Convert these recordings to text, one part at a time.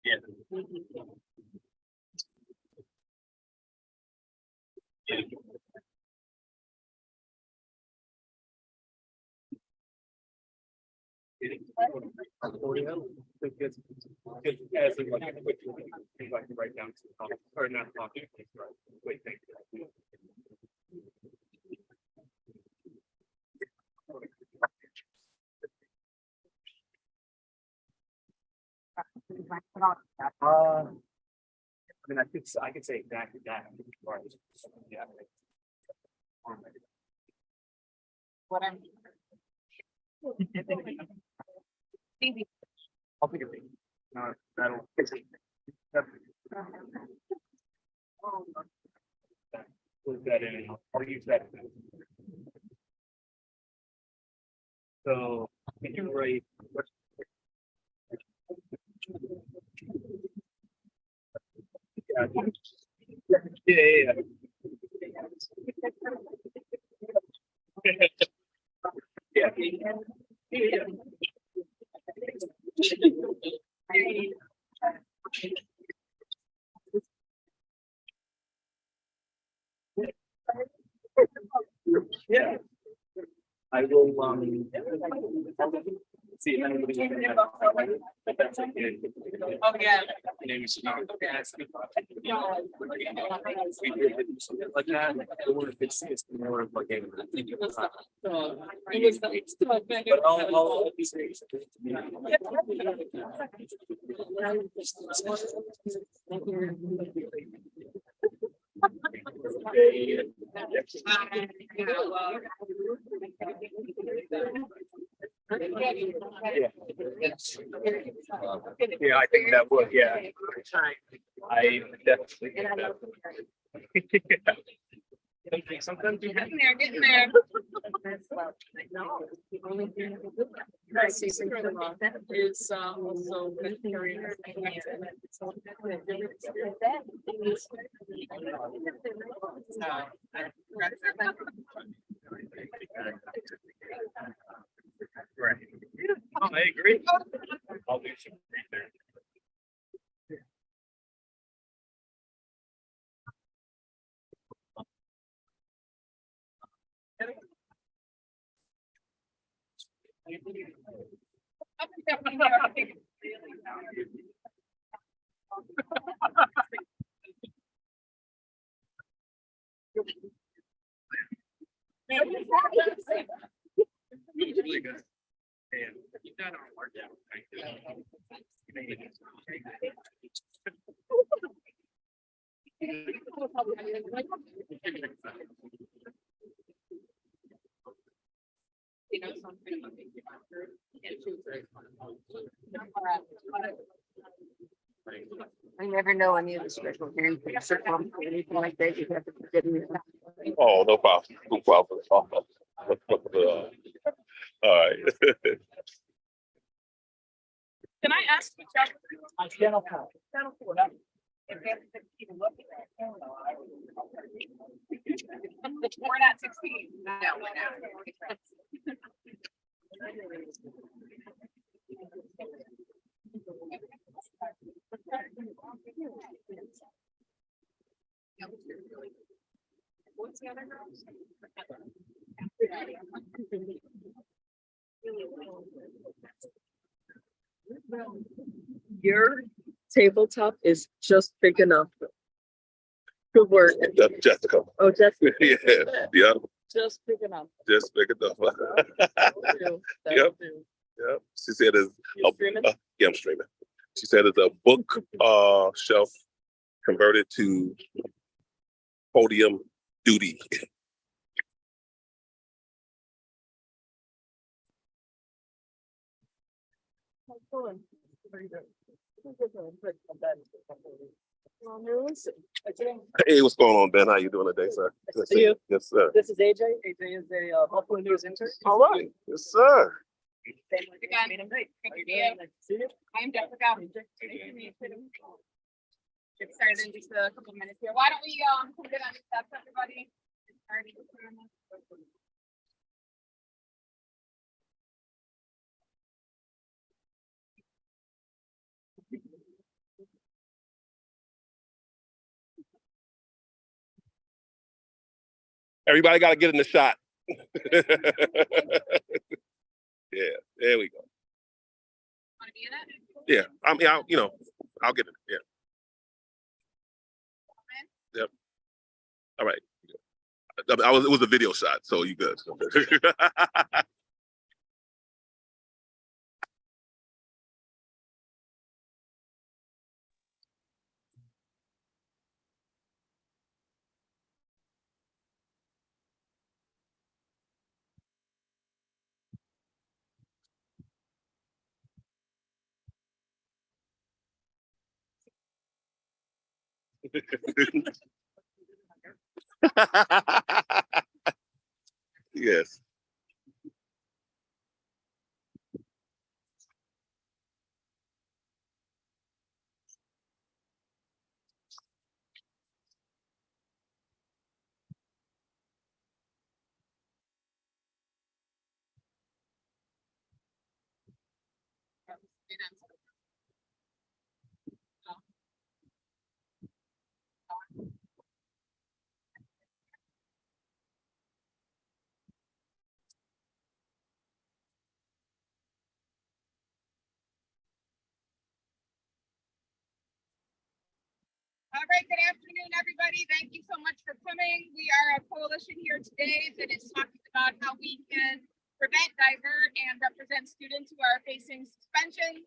Yeah. As in like a quick thing I can write down to or not talking. Wait, thank you. I mean, I could say exactly that. Yeah. What I'm. I'll pick a thing. That'll. Put that in. I'll use that. So, can you write? Yeah. Yeah. Yeah. Yeah. I will see if anybody can have but that's okay. Oh, yeah. Maybe it's not. We did something like that. Or if it's more of like a. I think it was the. But I'll be saying. Yeah, I think that would, yeah. I definitely think that. Sometimes you have. Getting there. Is also vegetarian. Right. Oh, I agree. I'll do some research. It's really good. And you got our work out. You know, something. I never know any of the special hearing things or anything like that. You have to get in. Oh, no problem. No problem. All right. Can I ask you, Chuck? On channel 4. Channel 4. If they have to keep looking at it, we're not 16. No, we're not. What's the other girl? Your tabletop is just big enough. Good work. That's Jessica. Oh, Jessica. Yeah, yeah, Just big enough. just big enough. That'll do. That'll Yep. do. Yeah, she said it's You streaming? yeah, I'm streaming. She said it's a book shelf converted to podium duty. Hey, what's going on, Ben? How you doing today, sir? Good to see you. Yes, sir. This is AJ. AJ is a Buffalo News intern. All right. Yes, sir. I'm Jessica. Get started in just a couple minutes here. Why don't we get on the steps, everybody? Get started. Everybody got to get in the shot. Yeah, there we go. Want to be in it? Yeah, I mean, I'll get it. Yeah. Yep. All right. It was a video shot, so you good. Yes. All right, good afternoon, everybody. Thank you so much for coming. We are a coalition here today that is talking about how we can prevent, divert, and represent students who are facing suspension.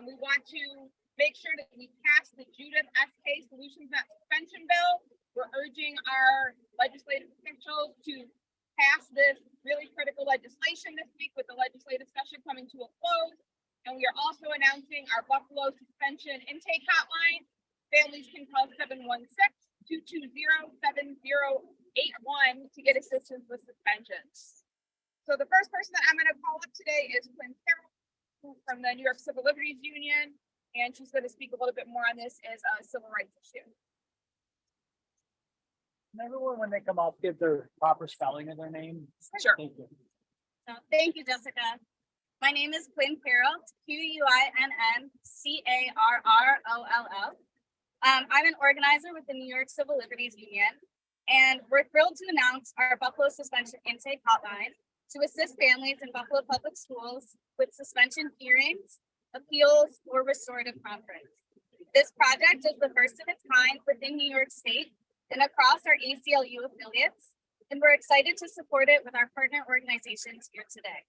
We want to make sure that we pass the Judith S.K. Solutions Not Suspension Bill. We're urging our legislative officials to pass this really critical legislation this week with the legislative session coming to a close. And we are also announcing our Buffalo suspension intake hotline. Families can call 716-220-7081 to get assistance with suspensions. So the first person that I'm going to call up today is Quinn Carroll from the New York Civil Liberties Union, and she's going to speak a little bit more on this as a civil rights issue. Can everyone, when they come up, give their proper spelling of their name? Sure. Thank you. Thank you, Jessica. My name is Quinn Carroll, Quinncarroll. I'm an organizer with the New York Civil Liberties Union, and we're thrilled to announce our Buffalo Suspension Intake Hotline to assist families in Buffalo Public Schools with suspension hearings, appeals, or restorative conference. This project is the first of its kind within New York State and across our ACLU affiliates, and we're excited to support it with our partner organizations here today.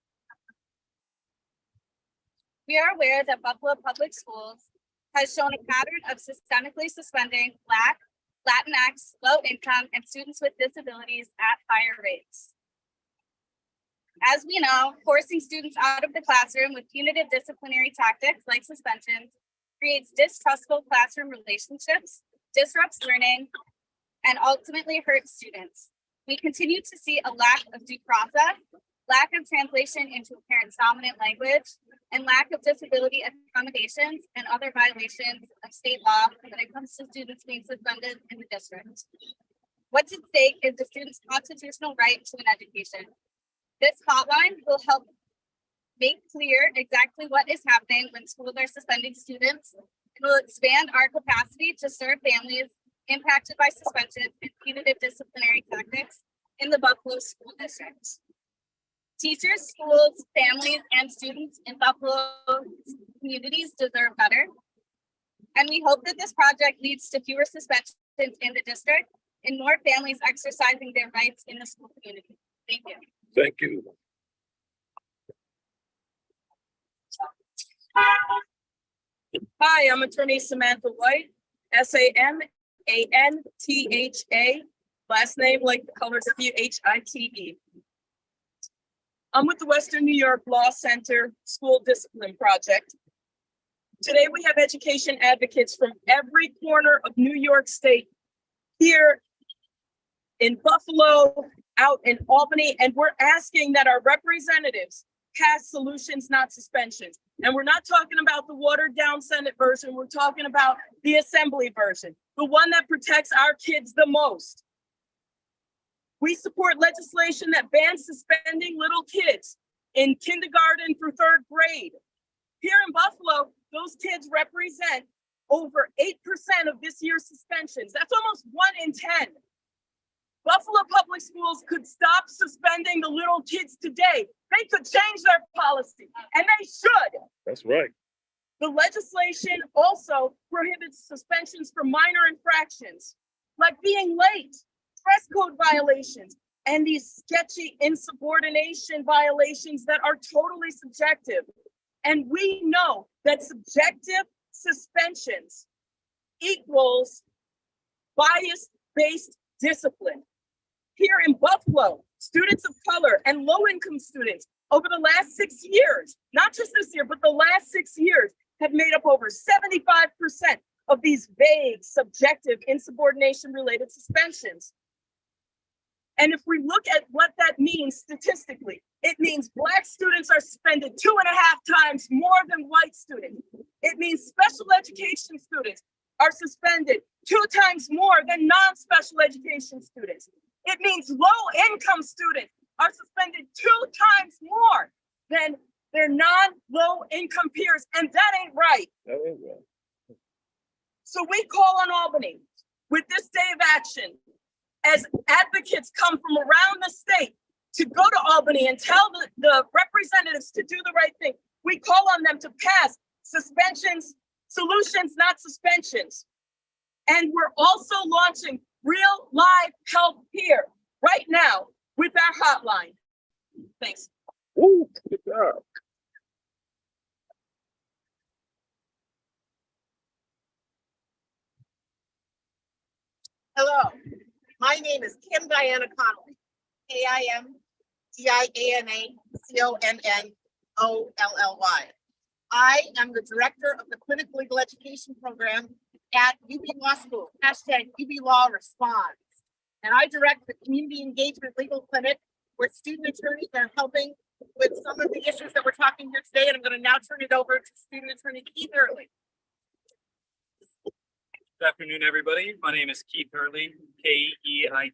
We are aware that Buffalo Public Schools has shown a pattern of systemically suspending Black, Latinx, low income, and students with disabilities at higher rates. As we know, forcing students out of the classroom with punitive disciplinary tactics like suspensions creates distrustful classroom relationships, disrupts learning, and ultimately hurts students. We continue to see a lack of due process, lack of translation into a parent's dominant language, and lack of disability accommodations and other violations of state law when it comes to students being suspended in the district. What's at stake is the student's constitutional right to an education. This hotline will help make clear exactly what is happening when schools are suspending students, and will expand our capacity to serve families impacted by suspension and punitive disciplinary tactics in the Buffalo School District. Teachers, schools, families, and students in Buffalo communities deserve better. And we hope that this project leads to fewer suspensions in the district and more families exercising their rights in the school community. Thank you. Thank you. Hi, I'm attorney Samantha White, Samantha, last name like the color WHITE. I'm with the Western New York Law Center School Discipline Project. Today we have education advocates from every corner of New York State here in Buffalo, out in Albany, and we're asking that our representatives pass solutions, not suspensions. And we're not talking about the watered down Senate version. We're talking about the Assembly version, the one that protects our kids the most. We support legislation that bans suspending little kids in kindergarten through third grade. Here in Buffalo, those kids represent over 8% of this year's suspensions. That's almost 1 in 10. Buffalo Public Schools could stop suspending the little kids today. They could change their policy, and they should. That's right. The legislation also prohibits suspensions for minor infractions, like being late, dress code violations, and these sketchy insubordination violations that are totally subjective. And we know that subjective suspensions equals bias-based discipline. Here in Buffalo, students of color and low-income students over the last 6 years, not just this year, but the last 6 years, have made up over 75% of these vague, subjective, insubordination-related suspensions. And if we look at what that means statistically, it means Black students are suspended 2.5 times more than white students. It means special education students are suspended 2 times more than non-special education students. It means low-income students are suspended 2 times more than their non-low-income peers, and that ain't right. That ain't right. So we call on Albany with this day of action as advocates come from around the state to go to Albany and tell the representatives to do the right thing. We call on them to pass suspensions, solutions, not suspensions. And we're also launching real live help here right now with our hotline. Thanks. Woo, good job. Hello, my name is Kim Diana Connolly, KIMDianaConnollY. I am the director of the Clinical Legal Education Program at UB Law School, hashtag UB Law Responds. And I direct the Community Engagement Legal Clinic where student attorneys are helping with some of the issues that we're talking here today. And I'm going to now turn it over to student attorney Keith Early. Good afternoon, everybody. My name is Keith Hurley, KEITHHURLEY,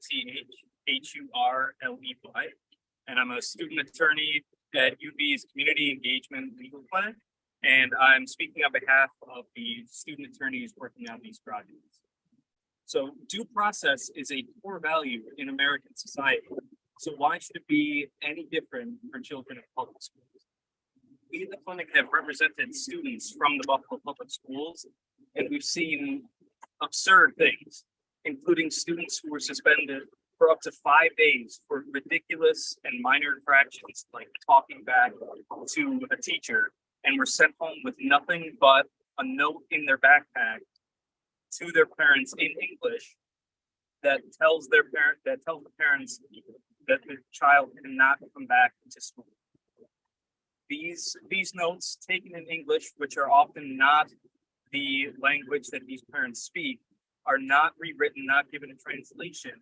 and I'm a student attorney at UB's Community Engagement Legal Clinic, and I'm speaking on behalf of the student attorneys working on these projects. So due process is a core value in American society. So why should it be any different for children in public schools? We at the clinic have represented students from the Buffalo Public Schools, and we've seen absurd things, including students who were suspended for up to 5 days for ridiculous and minor infractions like talking back to a teacher, and were sent home with nothing but a note in their backpack to their parents in English that tells the parents that the child cannot come back to school. These notes taken in English, which are often not the language that these parents speak, are not rewritten, not given a translation,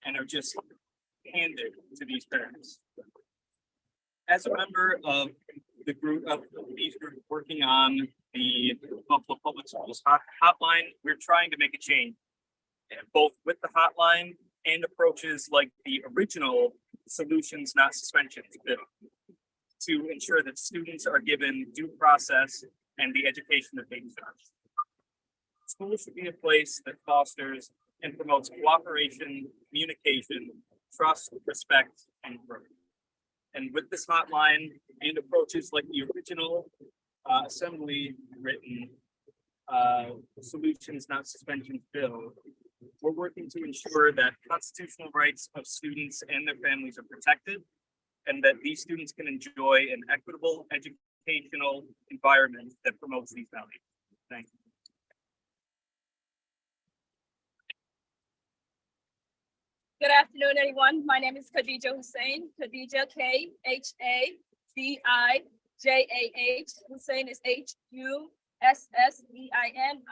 and are just handed to these parents. As a member of the group of these groups working on the Buffalo Public Schools hotline, we're trying to make a change, both with the hotline and approaches like the original solutions, not suspensions bill, to ensure that students are given due process and the education that they deserve. Schools should be a place that fosters and promotes cooperation, communication, trust, respect, and growth. And with this hotline and approaches like the original assembly written solutions, not suspensions bill, we're working to ensure that constitutional rights of students and their families are protected, and that these students can enjoy an equitable educational environment that promotes these values. Thank you. Good afternoon, everyone. My name is Khadija Hussein. Khadija, Khadijah. Hussein is Hussein.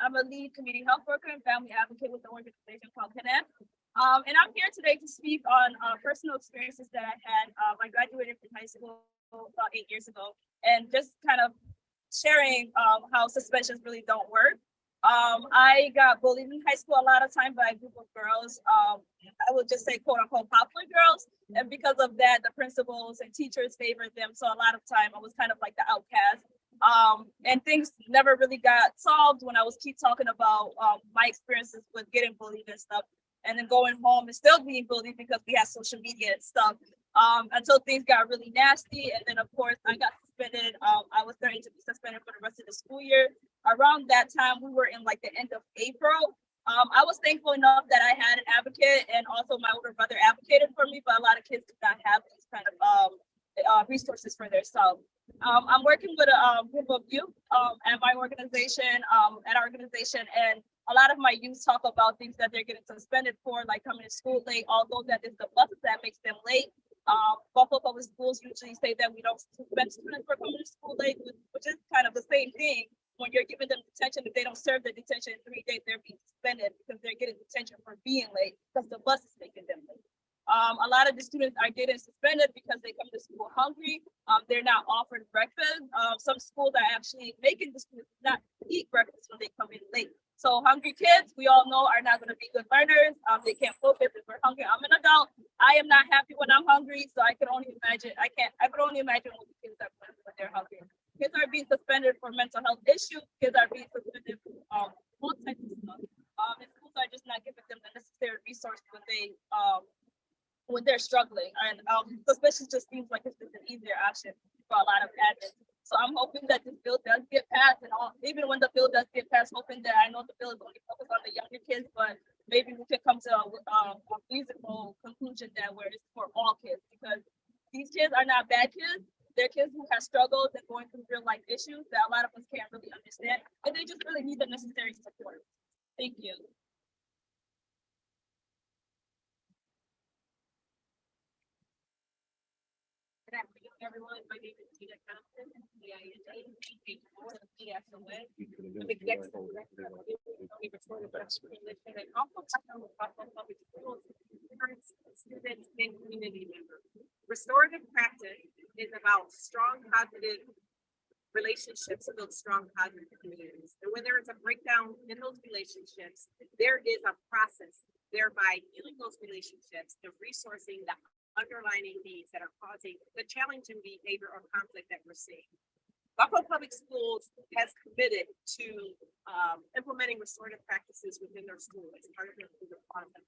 I'm a lead community health worker and family advocate with the organization called Connect. And I'm here today to speak on personal experiences that I had. I graduated from high school about 8 years ago, and just kind of sharing how suspensions really don't work. I got bullied in high school a lot of time by a group of girls. I would just say quote unquote popular girls. And because of that, the principals and teachers favored them. So a lot of time I was kind of like the outcast. And things never really got solved when I was keep talking about my experiences with getting bullied and stuff. and then going home and still being bullied because we had social media and stuff. Until things got really nasty. And then of course I got suspended. I was threatened to be suspended for the rest of the school year. Around that time, we were in like the end of April. I was thankful enough that I had an advocate, and also my older brother advocated for me, but a lot of kids did not have these kind of resources for themselves. I'm working with a group of youth at my organization, and a lot of my youth talk about things that they're getting suspended for, like coming to school late, although that is the buses that makes them late. Buffalo Public Schools usually say that we don't suspend students for coming to school late, which is kind of the same thing. When you're giving them detention, if they don't serve the detention in 3 days, they're being suspended because they're getting detention for being late because the bus is making them late. A lot of the students are getting suspended because they come to school hungry. They're not offered breakfast. Some schools are actually making the students not eat breakfast when they come in late. So hungry kids, we all know, are not going to be good learners. They can't focus if they're hungry. I'm an adult. I am not happy when I'm hungry, so I can only imagine. I could only imagine what the kids are feeling when they're hungry. Kids are being suspended for mental health issues. Kids are being suspended for all types of stuff. And schools are just not giving them the necessary resources when they're struggling. And suspicion just seems like it's just an easier option for a lot of admins. So I'm hoping that this bill does get passed, and even when the bill does get passed, hoping that I know the bill is only focused on the younger kids, but maybe we could come to a feasible conclusion that where it's for all kids, because these kids are not bad kids. They're kids who have struggled and going through real life issues that a lot of us can't really understand, and they just really need the necessary support. Thank you. Good afternoon, everyone. My name is Tina Thompson, I'm executive director of the Restorative Justice Coalition, and also partner with Buffalo Public Schools, parents, students, and community members. Restorative practice is about strong, positive relationships to build strong, positive communities. And when there is a breakdown in those relationships, there is a process, thereby healing those relationships and resourcing the underlying needs that are causing the challenging behavior or conflict that we're seeing. Buffalo Public Schools has committed to implementing restorative practices within their school as part of their department.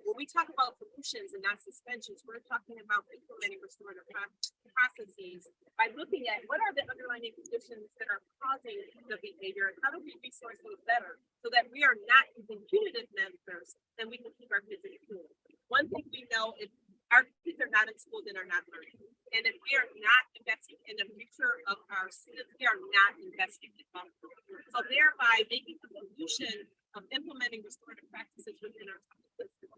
When we talk about solutions and not suspensions, we're talking about implementing restorative processes by looking at what are the underlying conditions that are causing the behavior, and how do we resource those better so that we are not using punitive measures and we can keep our kids in school. One thing we know is our kids are not in school, then are not learning. And if we are not investing in the future of our students, we are not investing in them. So thereby making the solution of implementing restorative practices within our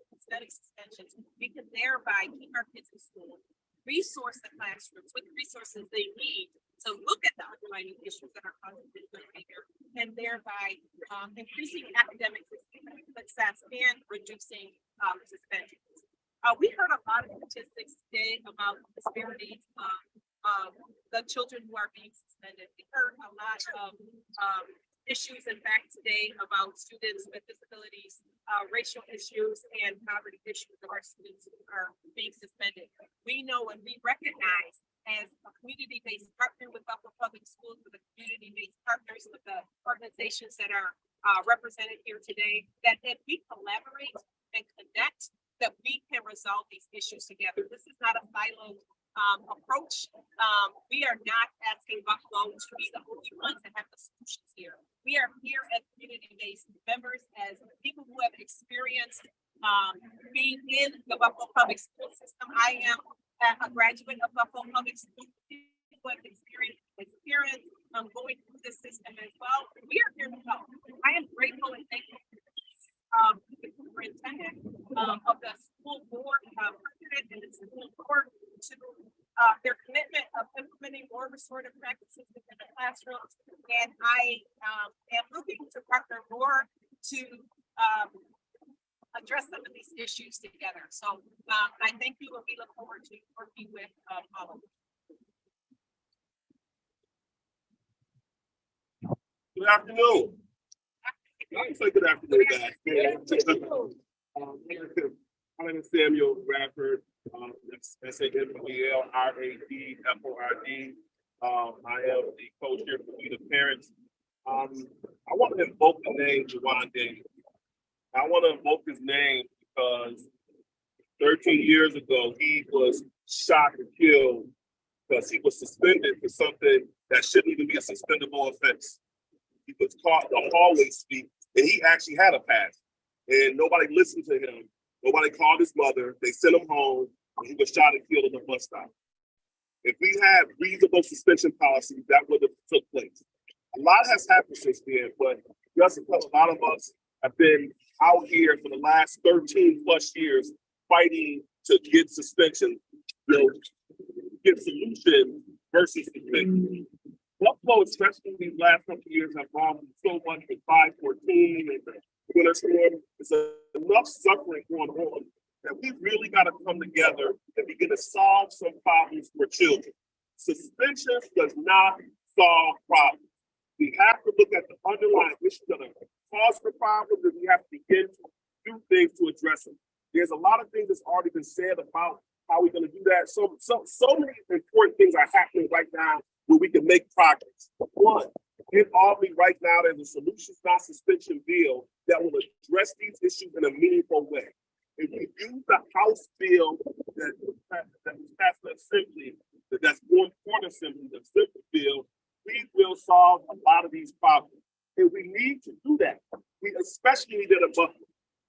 instead of suspensions, we can thereby keep our kids in school, resource the classrooms with the resources they need to look at the underlying issues that are causing this behavior, and thereby increasing academic success and reducing suspensions. We heard a lot of statistics today about disparities of the children who are being suspended. We heard a lot of issues, in fact, today about students with disabilities, racial issues, and poverty issues of our students who are being suspended. We know when we recognize as a community-based partner with Buffalo Public Schools, with the community-based partners, with the organizations that are represented here today, that if we collaborate and connect, that we can resolve these issues together. This is not a siloed approach. We are not asking Buffalo to be the only ones that have the solutions here. We are here as community-based members, as people who have experienced being in the Buffalo Public School system. I am a graduate of Buffalo Public School, who have experience going through this system as well. We are here to help. I am grateful and thankful the superintendent of the school board, president, and the school board to their commitment of implementing more restorative practices within the classrooms. And I am looking to partner more to address some of these issues together. So I thank you, and we look forward to working with all of you. Good afternoon. I say good afternoon, guys. My name is Samuel Radford. SAMUELRADFORD. I am the co-chair for the parents. I want to invoke the name Juwan Daniels. I want to invoke his name because 13 years ago, he was shot and killed because he was suspended for something that shouldn't even be a suspendable offense. He was caught in the hallway speak, and he actually had a pass. And nobody listened to him. Nobody called his mother. They sent him home, and he was shot and killed at the bus stop. If we had reasonable suspension policies, that would have took place. A lot has happened since then, but just because a lot of us have been out here for the last 13 plus years fighting to get suspension, get solution versus suspension. Buffalo, especially these last couple of years, have gone through so much with 514 and the winter storm. There's enough suffering going on that we really got to come together and begin to solve some problems for children. Suspension does not solve problems. We have to look at the underlying issues that are cause the problems, and we have to begin to do things to address them. There's a lot of things that's already been said about how we're going to do that. So many important things are happening right now where we can make progress. One, in Albany right now, there's a solutions not suspension bill that will address these issues in a meaningful way. If we use the House bill that was passed in Assembly, that's going for the Assembly, the Assembly bill, we will solve a lot of these problems. And we need to do that. We especially need it above.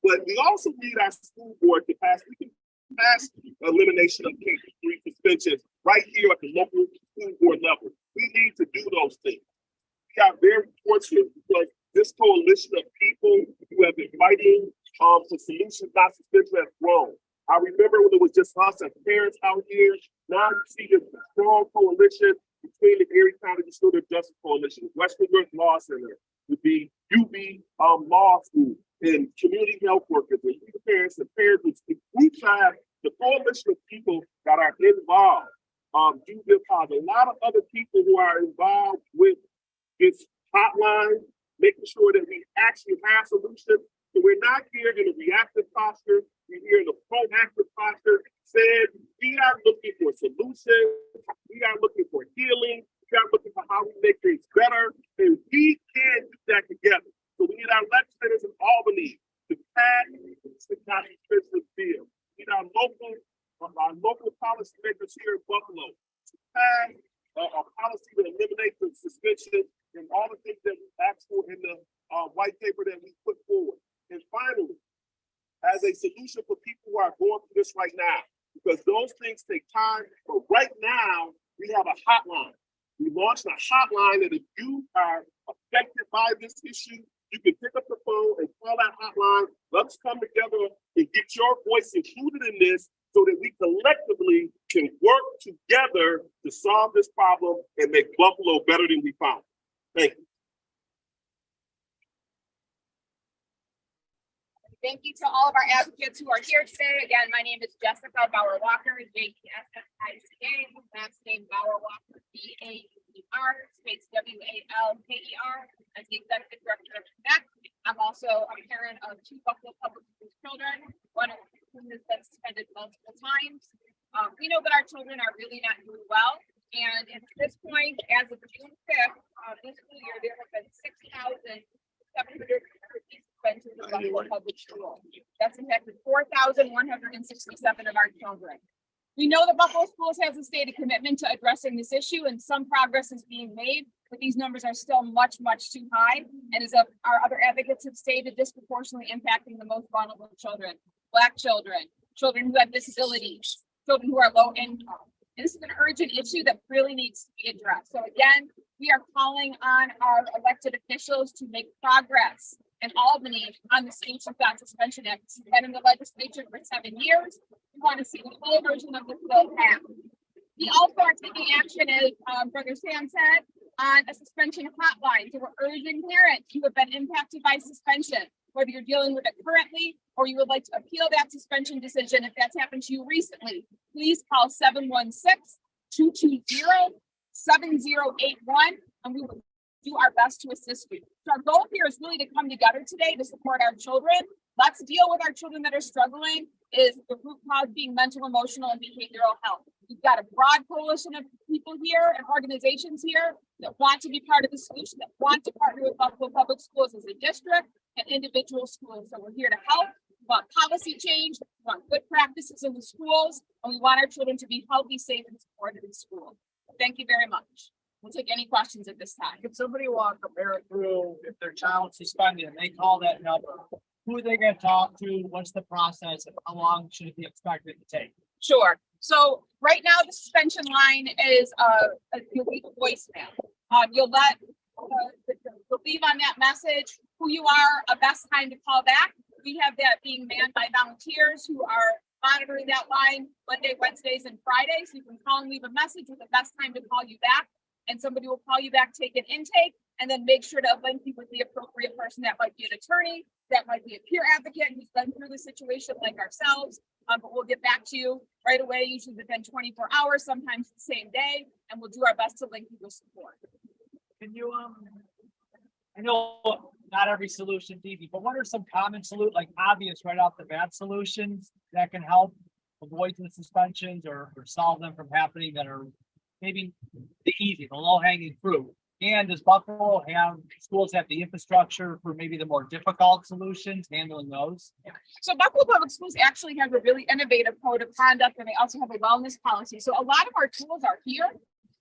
But we also need our school board to pass. We can pass elimination of K-3 suspensions right here at the local school board level. We need to do those things. We are very fortunate because this coalition of people who have been fighting for solutions, not suspension, has grown. I remember when it was just us as parents out here. Now you see this strong coalition between the Erie County Disorder Justice Coalition, Western North Law Center, with the UB Law School, and community health workers, and parents and parents. We have the coalition of people that are involved. There's a lot of other people who are involved with this hotline, making sure that we actually have solutions. So we're not here in a reactive posture. We're here in a proactive posture. Said we are looking for solutions. We are looking for healing. We are looking for how we make things better. And we can do that together. So we need our legislators in Albany to pass the county suspension bill. We need our local policymakers here in Buffalo to pass a policy to eliminate the suspension and all the things that we asked for in the white paper that we put forward. And finally, as a solution for people who are going through this right now, because those things take time, but right now we have a hotline. We launched a hotline that if you are affected by this issue, you can pick up the phone and call that hotline. Let's come together and get your voice included in this so that we collectively can work together to solve this problem and make Buffalo better than we found. Thank you. Thank you to all of our advocates who are here today. Again, my name is Jessica Bauer Walker, JESSICA, last name Bauer Walker, BAUER, space WALKER, as the executive director of Connect. I'm also a parent of two Buffalo Public Schools children, one of whom has been suspended multiple times. We know that our children are really not doing well. And at this point, as of June 5th, this school year, there have been 6,750 suspensions in Buffalo Public Schools. That's impacted 4,167 of our children. We know that Buffalo Schools has a stated commitment to addressing this issue, and some progress is being made, but these numbers are still much, much too high. And as our other advocates have stated, disproportionately impacting the most vulnerable children, Black children, children who have disabilities, children who are low income. And this is an urgent issue that really needs to be addressed. So again, we are calling on our elected officials to make progress in Albany on the State Without Suspension Act. It's been in the legislature for 7 years. We want to see the full version of this bill passed. We also are taking action, as Brother Sam said, on a suspension hotline. So we're urging parents who have been impacted by suspension, whether you're dealing with it currently or you would like to appeal that suspension decision if that's happened to you recently, please call 716-220-7081, and we will do our best to assist you. So our goal here is really to come together today to support our children. Let's deal with our children that are struggling, is the root cause being mental, emotional, and behavioral health. We've got a broad coalition of people here and organizations here that want to be part of the solution, that want to partner with Buffalo Public Schools as a district and individual schools. So we're here to help. We want policy change, we want good practices in the schools, and we want our children to be healthy, safe, and supported in school. Thank you very much. We'll take any questions at this time. If somebody walk a parent through, if their child's suspended and they call that number, who are they gonna talk to? What's the process and how long should it be expected to take? Sure. So right now, the suspension line is you'll leave a voicemail. You'll leave on that message who you are, a best time to call back. We have that being manned by volunteers who are monitoring that line Monday, Wednesdays, and Fridays. You can call and leave a message with the best time to call you back, and somebody will call you back, take an intake, and then make sure to link you with the appropriate person. That might be an attorney, that might be a peer advocate who's been through the situation like ourselves. But we'll get back to you right away, usually within 24 hours, sometimes the same day, and we'll do our best to link you with support. Can you, I know not every solution's easy, but what are some common like obvious right off the bat solutions that can help avoid the suspensions or solve them from happening that are maybe the low hanging fruit? And does Buffalo schools have the infrastructure for maybe the more difficult solutions, handling those? So Buffalo Public Schools actually have a really innovative code of conduct, and they also have a wellness policy. So a lot of our tools are here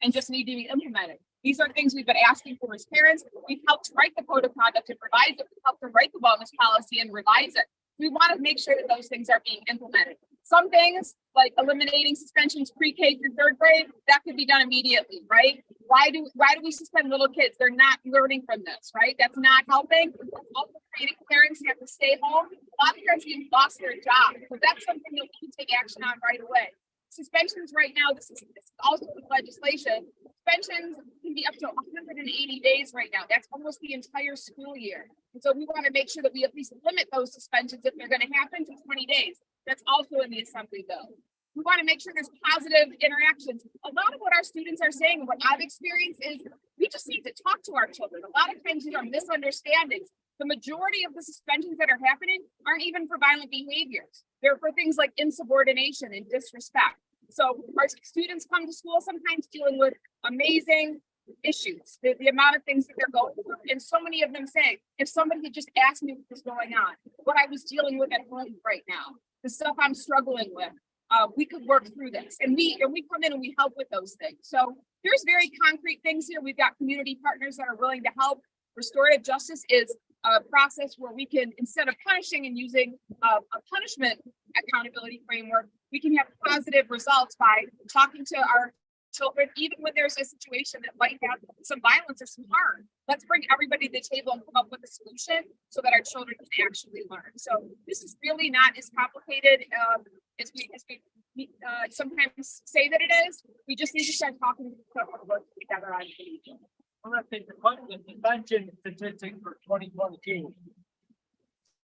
and just need to be implemented. These are things we've been asking for as parents. We've helped write the code of conduct and revise it. We've helped to write the wellness policy and revise it. We want to make sure that those things are being implemented. Some things like eliminating suspensions pre-K through third grade, that could be done immediately, right? Why do we suspend little kids? They're not learning from this, right? That's not helping. It's also creating parents who have to stay home. A lot of parents even lost their job. So that's something that we can take action on right away. Suspensions right now, this is also with legislation. Suspensions can be up to 180 days right now. That's almost the entire school year. And so we want to make sure that we at least limit those suspensions if they're going to happen to 20 days. That's also in the assembly bill. We want to make sure there's positive interactions. A lot of what our students are saying, what I've experienced is we just need to talk to our children. A lot of times these are misunderstandings. The majority of the suspensions that are happening aren't even for violent behaviors. They're for things like insubordination and disrespect. So our students come to school sometimes dealing with amazing issues, the amount of things that they're going through. And so many of them say, if somebody had just asked me what was going on, what I was dealing with at home right now, the stuff I'm struggling with, we could work through this. And we come in and we help with those things. So there's very concrete things here. We've got community partners that are willing to help. Restorative justice is a process where we can, instead of punishing and using a punishment accountability framework, we can have positive results by talking to our children, even when there's a situation that might have some violence or some harm. Let's bring everybody to the table and come up with a solution so that our children can actually learn. So this is really not as complicated as we sometimes say that it is. We just need to start talking and work together on it. I'm gonna take the suspension statistic for 2022.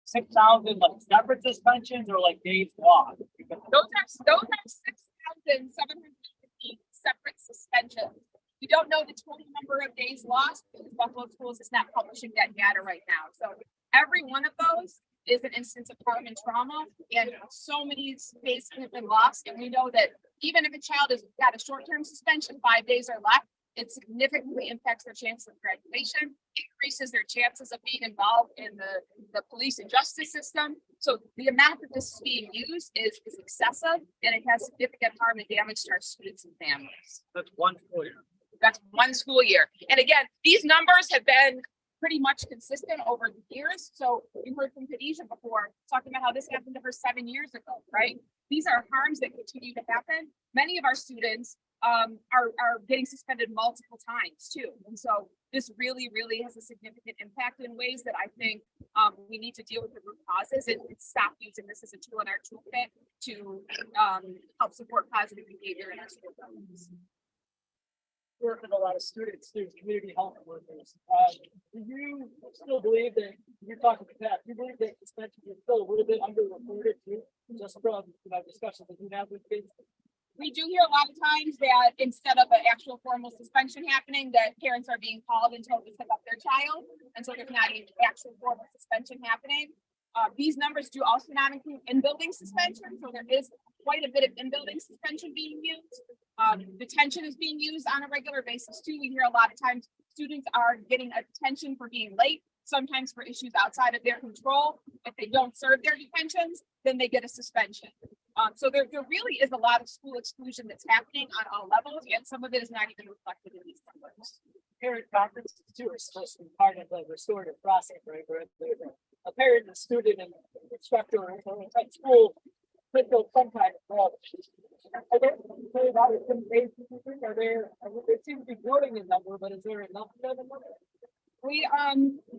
6,000 like separate suspensions or like days lost? Those are 6,750 separate suspensions. We don't know the total number of days lost because Buffalo Schools is not publishing that data right now. So every one of those is an instance of harm and trauma, and so many days have been lost. And we know that even if a child has got a short-term suspension, 5 days or less, it significantly impacts their chances of graduation, increases their chances of being involved in the police and justice system. So the amount that this is being used is excessive, and it has significant harm and damage to our students and families. That's one school year. That's one school year. And again, these numbers have been pretty much consistent over the years. So you heard from Khadijah before talking about how this happened to her 7 years ago, right? These are harms that continue to happen. Many of our students are getting suspended multiple times too. And so this really has a significant impact in ways that I think we need to deal with the root causes and stop using this as a tool in our toolkit to help support positive behavior in our school buildings. Work with a lot of students, community health workers. Do you still believe that you're talking to Pat? Do you believe that suspension is still a little bit underreported too? Just from discussions that you have with kids? We do hear a lot of times that instead of an actual formal suspension happening, that parents are being called and told to pick up their child. And so there's not an actual formal suspension happening. These numbers do also not include in-building suspension. So there is quite a bit of in-building suspension being used. Detention is being used on a regular basis too. We hear a lot of times students are getting a detention for being late, sometimes for issues outside of their control. If they don't serve their detentions, then they get a suspension. So there really is a lot of school exclusion that's happening on all levels, and some of it is not even reflected in these numbers. Parent conferences too are supposed to be part of the restorative process, right? Where a parent, a student, and instructor at school could go some kind of role. Are there, there seems to be growing in number, but is there enough of them? We,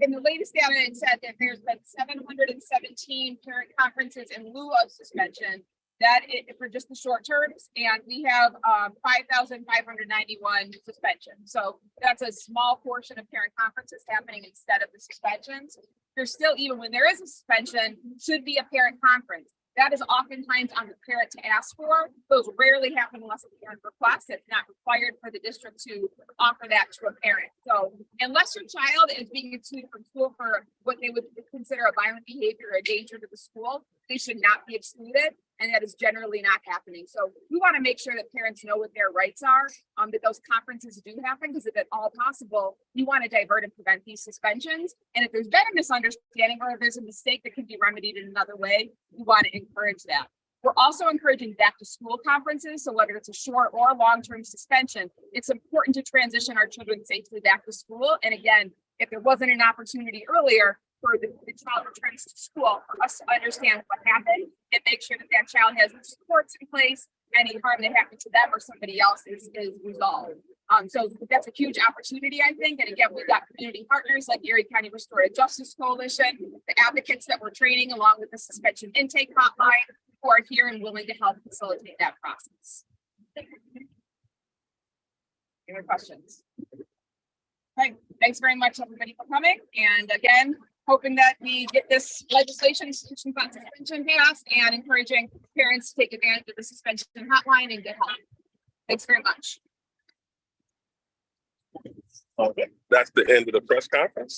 in the latest data, it said that there's been 717 parent conferences in lieu of suspension. That for just the short terms, and we have 5,591 suspensions. So that's a small portion of parent conferences happening instead of the suspensions. There's still, even when there is a suspension, should be a parent conference. That is oftentimes on the parent to ask for. Those rarely happen unless a parent requests. It's not required for the district to offer that to a parent. So unless your child is being excluded from school for what they would consider a violent behavior or a danger to the school, they should not be excluded. And that is generally not happening. So we want to make sure that parents know what their rights are, that those conferences do happen, because if at all possible, you want to divert and prevent these suspensions. And if there's been a misunderstanding or if there's a mistake that can be remedied in another way, we want to encourage that. We're also encouraging back to school conferences. So whether it's a short or long-term suspension, it's important to transition our children safely back to school. And again, if there wasn't an opportunity earlier, for the child returns to school, for us to understand what happened and make sure that that child has the supports in place, any harm that happened to them or somebody else is resolved. So that's a huge opportunity, I think. And again, we've got community partners like Erie County Restorative Justice Coalition, the advocates that we're training, along with the suspension intake hotline, who are here and willing to help facilitate that process. Any more questions? Okay, thanks very much, everybody, for coming. And again, hoping that we get this legislation suspension passed and encouraging parents to take advantage of the suspension hotline and get help. Thanks very much. Okay, that's the end of the press conference.